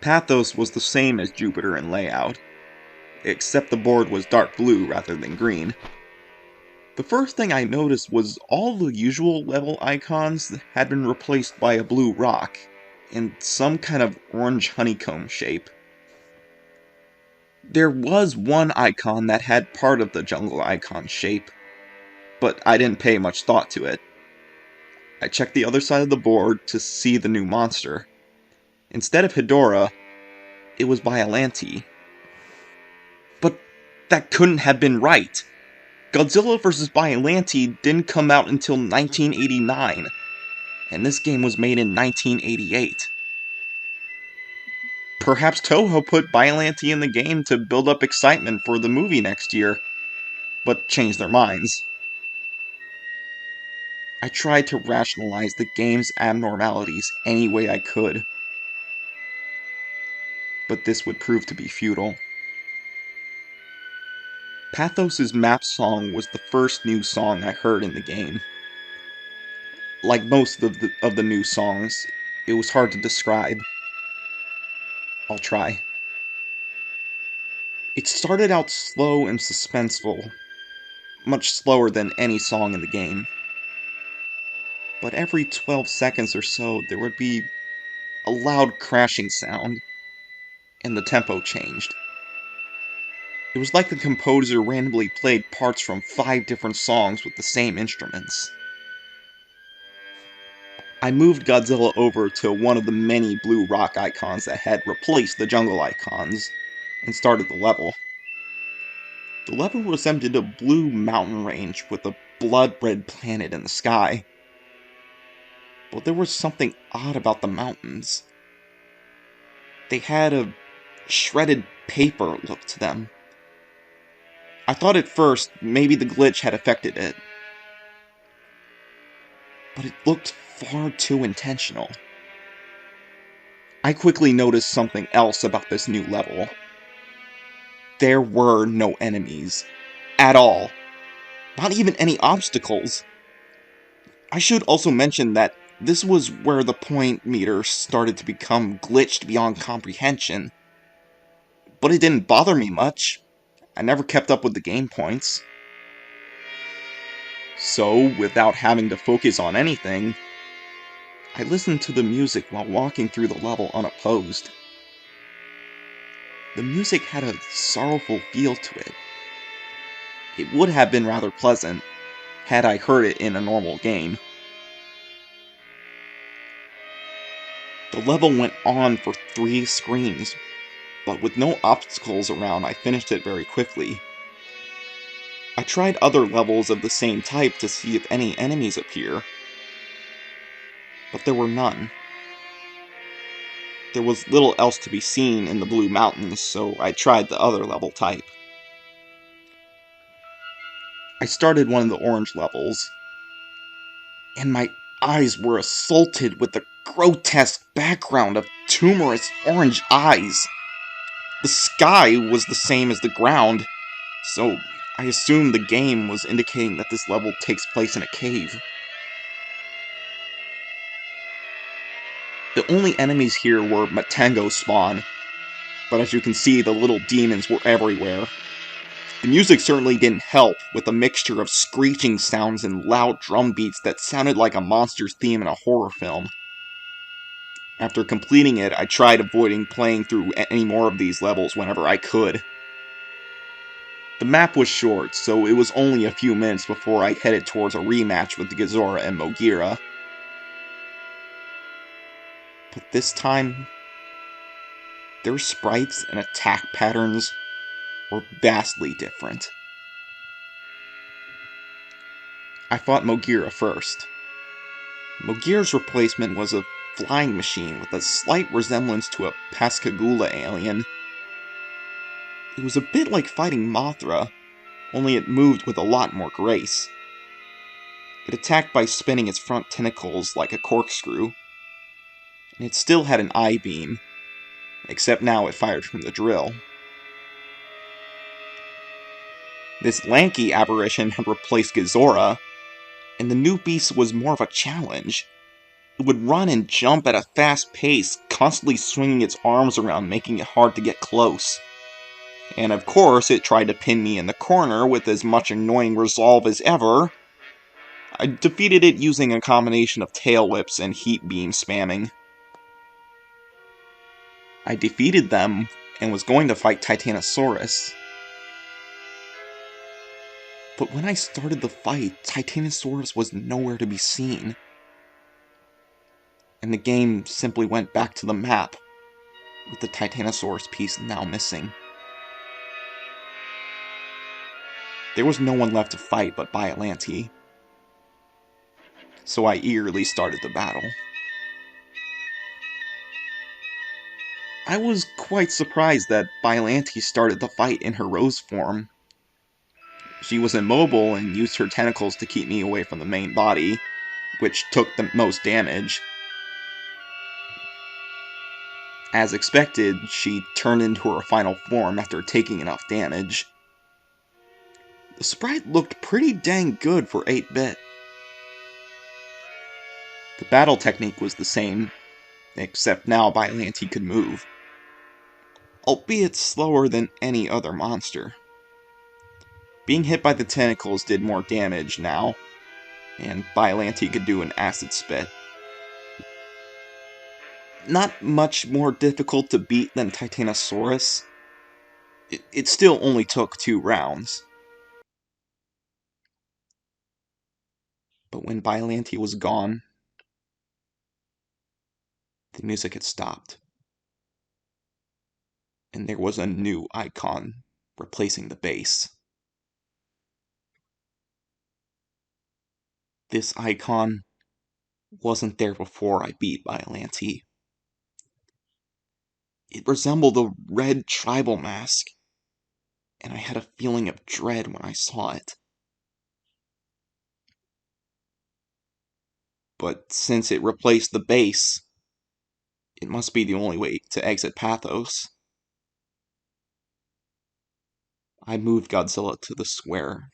Pathos was the same as Jupiter in layout, except the board was dark blue rather than green. The first thing I noticed was all the usual level icons had been replaced by a blue rock, in some kind of orange honeycomb shape. There was one icon that had part of the jungle icon shape, but I didn't pay much thought to it. I checked the other side of the board to see the new monster. Instead of Hedorah, it was Biollante. But that couldn't have been right. Godzilla vs. Biollante didn't come out until 1989, and this game was made in 1988. Perhaps Toho put Biollante in the game to build up excitement for the movie next year, but changed their minds. I tried to rationalize the game's abnormalities any way I could, but this would prove to be futile. Pathos' map song was the first new song I heard in the game. Like most of the new songs, it was hard to describe. I'll try. It started out slow and suspenseful, much slower than any song in the game. But every 12 seconds or so, there would be a loud crashing sound, and the tempo changed. It was like the composer randomly played parts from 5 different songs with the same instruments. I moved Godzilla over to one of the many blue rock icons that had replaced the jungle icons, and started the level. The level resembled a blue mountain range with a blood-red planet in the sky. But there was something odd about the mountains. They had a shredded paper look to them. I thought at first maybe the glitch had affected it, but it looked far too intentional. I quickly noticed something else about this new level. There were no enemies. At all. Not even any obstacles. I should also mention that this was where the point meter started to become glitched beyond comprehension. But it didn't bother me much. I never kept up with the game points. So, without having to focus on anything, I listened to the music while walking through the level unopposed. The music had a sorrowful feel to it. It would have been rather pleasant, had I heard it in a normal game. The level went on for 3 screens, but with no obstacles around, I finished it very quickly. I tried other levels of the same type to see if any enemies appear, but there were none. There was little else to be seen in the Blue Mountains, so I tried the other level type. I started one of the orange levels, and my eyes were assaulted with the grotesque background of tumorous orange eyes. The sky was the same as the ground, so I assumed the game was indicating that this level takes place in a cave. The only enemies here were Matango spawn, but as you can see, the little demons were everywhere. The music certainly didn't help, with a mixture of screeching sounds and loud drum beats that sounded like a monster's theme in a horror film. After completing it, I tried avoiding playing through any more of these levels whenever I could. The map was short, so it was only a few minutes before I headed towards a rematch with Godzilla and Mothra. But this time, their sprites and attack patterns were vastly different. I fought Mothra first. Mothra's replacement was a flying machine with a slight resemblance to a Pascagoula alien. It was a bit like fighting Mothra, only it moved with a lot more grace. It attacked by spinning its front tentacles like a corkscrew, and it still had an eye beam, except now it fired from the drill. This lanky apparition had replaced Godzilla, and the new beast was more of a challenge. It would run and jump at a fast pace, constantly swinging its arms around, making it hard to get close. And of course, it tried to pin me in the corner with as much annoying resolve as ever. I defeated it using a combination of tail whips and heat beam spamming. I defeated them and was going to fight Titanosaurus. But when I started the fight, Titanosaurus was nowhere to be seen. And the game simply went back to the map, with the Titanosaurus piece now missing. There was no one left to fight but Biollante, so I eagerly started the battle. I was quite surprised that Biollante started the fight in her rose form. She was immobile and used her tentacles to keep me away from the main body, which took the most damage. As expected, she turned into her final form after taking enough damage. The sprite looked pretty dang good for 8-bit. The battle technique was the same, except now Biollante could move, albeit slower than any other monster. Being hit by the tentacles did more damage now, and Biollante could do an acid spit. Not much more difficult to beat than Titanosaurus. It still only took 2 rounds. But when Biollante was gone, the music had stopped. And there was a new icon replacing the bass. This icon wasn't there before I beat Biollante. It resembled a red tribal mask, and I had a feeling of dread when I saw it. But since it replaced the bass, it must be the only way to exit Pathos. I moved Godzilla to the square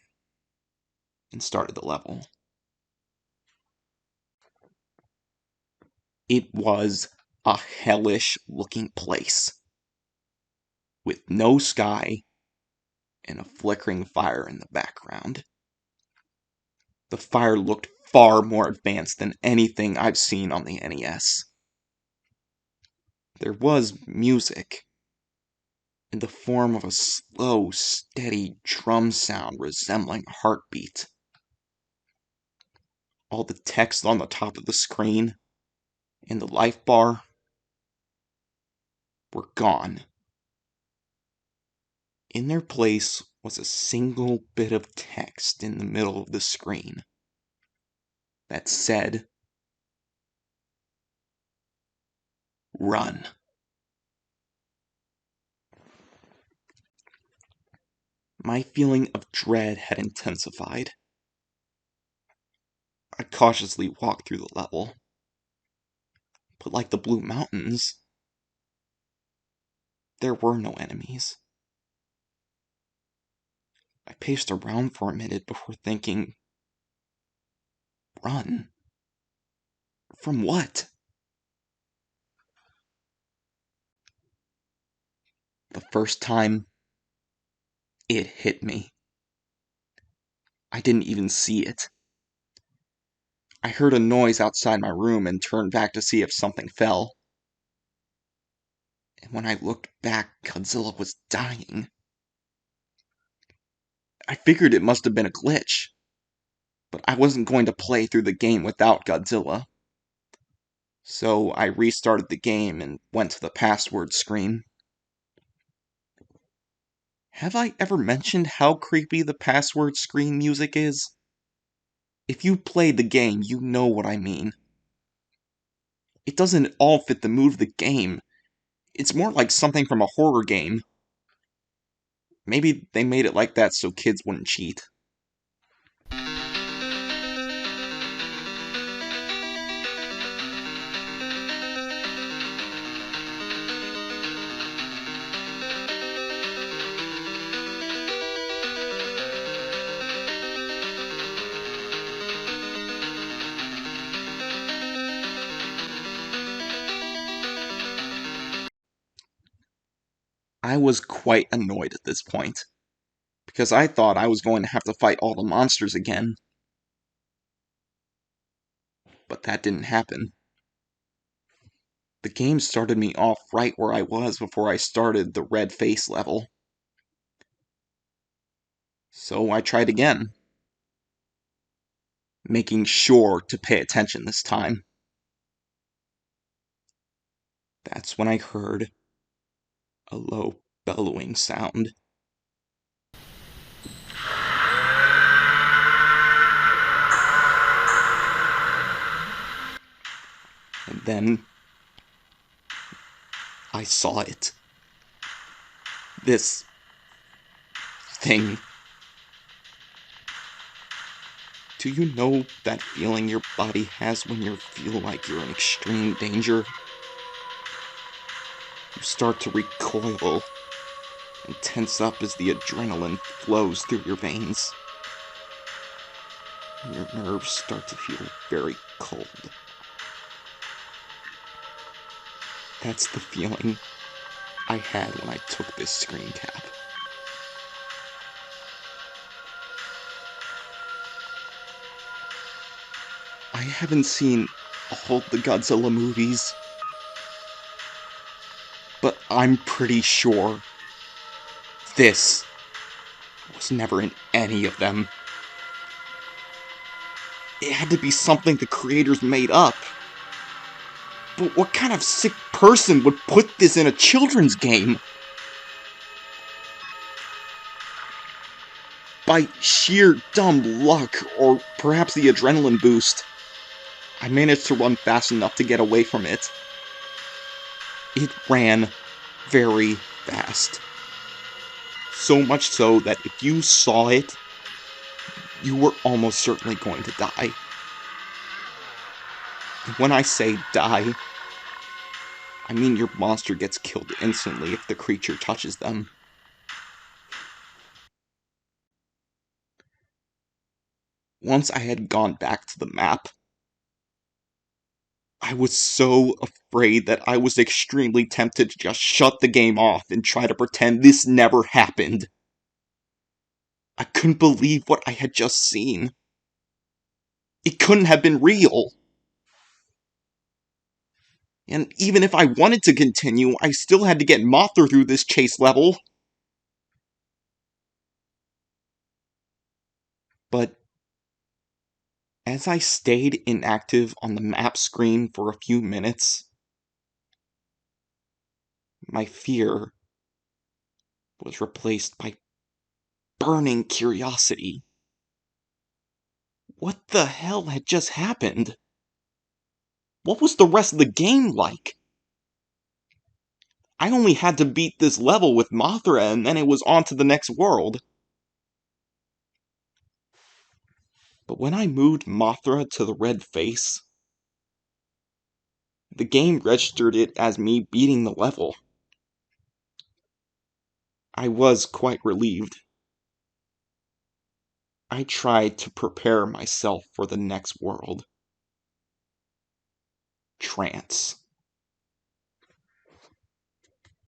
and started the level. It was a hellish-looking place, with no sky and a flickering fire in the background. The fire looked far more advanced than anything I've seen on the NES. There was music, in the form of a slow, steady drum sound resembling a heartbeat. All the text on the top of the screen and the life bar were gone. In their place was a single bit of text in the middle of the screen that said, "Run." My feeling of dread had intensified. I cautiously walked through the level. But like the Blue Mountains, there were no enemies. I paced around for a minute before thinking, run? From what? The first time, it hit me. I didn't even see it. I heard a noise outside my room and turned back to see if something fell. And when I looked back, Godzilla was dying. I figured it must have been a glitch, but I wasn't going to play through the game without Godzilla. So I restarted the game and went to the password screen. Have I ever mentioned how creepy the password screen music is? If you played the game, you know what I mean. It doesn't at all fit the mood of the game. It's more like something from a horror game. Maybe they made it like that so kids wouldn't cheat. I was quite annoyed at this point, because I thought I was going to have to fight all the monsters again. But that didn't happen. The game started me off right where I was before I started the red face level. So I tried again, making sure to pay attention this time. That's when I heard a low bellowing sound. And then I saw it. This thing. Do you know that feeling your body has when you feel like you're in extreme danger? You start to recoil and tense up as the adrenaline flows through your veins. And your nerves start to feel very cold. That's the feeling I had when I took this screen cap. I haven't seen all the Godzilla movies, but I'm pretty sure this was never in any of them. It had to be something the creators made up. But what kind of sick person would put this in a children's game? By sheer dumb luck, or perhaps the adrenaline boost, I managed to run fast enough to get away from it. It ran very fast. So much so that if you saw it, you were almost certainly going to die. And when I say die, I mean your monster gets killed instantly if the creature touches them. Once I had gone back to the map, I was so afraid that I was extremely tempted to just shut the game off and try to pretend this never happened. I couldn't believe what I had just seen. It couldn't have been real. And even if I wanted to continue, I still had to get Mothra through this chase level. But as I stayed inactive on the map screen for a few minutes, my fear was replaced by burning curiosity. What the hell had just happened? What was the rest of the game like? I only had to beat this level with Mothra and then it was on to the next world. But when I moved Mothra to the red face, the game registered it as me beating the level. I was quite relieved. I tried to prepare myself for the next world. Trance.